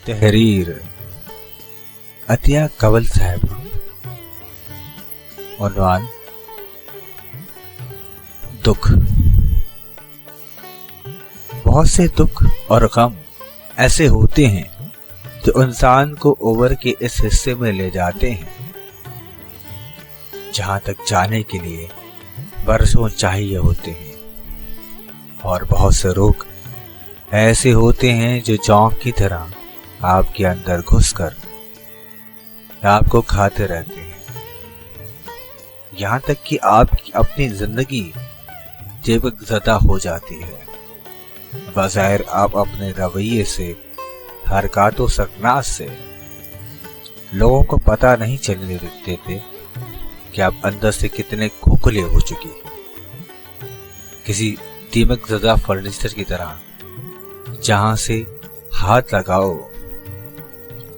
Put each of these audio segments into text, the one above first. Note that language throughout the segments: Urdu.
تحریر عطیہ کنول صاحب. عنوان دکھ. بہت سے دکھ اور غم ایسے ہوتے ہیں جو انسان کو عمر کے اس حصے میں لے جاتے ہیں جہاں تک جانے کے لیے برسوں چاہیے ہوتے ہیں، اور بہت سے روگ ایسے ہوتے ہیں جو جونک کی طرح آپ کے اندر گھس کر آپ کو کھاتے رہتے ہیں، یہاں تک کہ آپ کی اپنی زندگی جیبک زدہ ہو جاتی ہے. بظاہر آپ اپنے رویے سے، حرکات و سکنات سے لوگوں کو پتہ نہیں چلنے دیتے کہ آپ اندر سے کتنے کھوکھلے ہو چکے ہیں، کسی دیمک زدہ فرنیچر کی طرح جہاں سے ہاتھ لگاؤ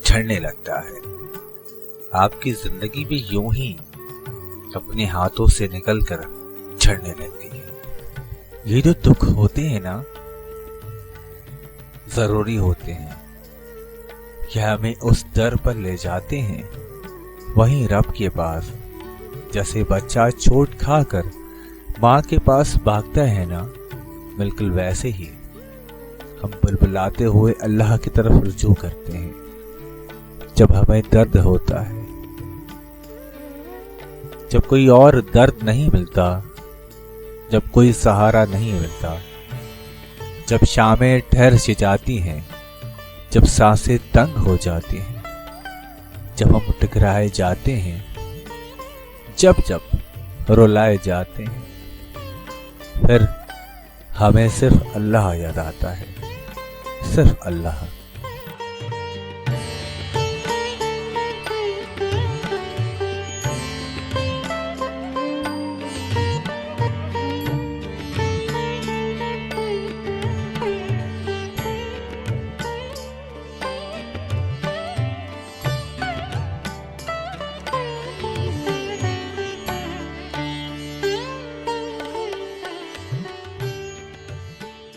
جھڑنے لگتا ہے. آپ کی زندگی بھی یوں ہی اپنے ہاتھوں سے نکل کر جھڑنے لگتی ہے. یہ جو دکھ ہوتے ہیں نا، ضروری ہوتے ہیں کہ ہمیں اس در پر لے جاتے ہیں، وہیں رب کے پاس. جیسے بچہ چوٹ کھا کر ماں کے پاس بھاگتا ہے نا، بالکل ویسے ہی ہم بلبلاتے ہوئے اللہ کی طرف رجوع کرتے ہیں جب ہمیں درد ہوتا ہے، جب کوئی اور درد نہیں ملتا، جب کوئی سہارا نہیں ملتا، جب شامیں ٹھہر سی جاتی ہیں، جب سانسیں تنگ ہو جاتی ہیں، جب ہم ٹکرائے جاتے ہیں، جب رلائے جاتے ہیں، پھر ہمیں صرف اللہ یاد آتا ہے، صرف اللہ.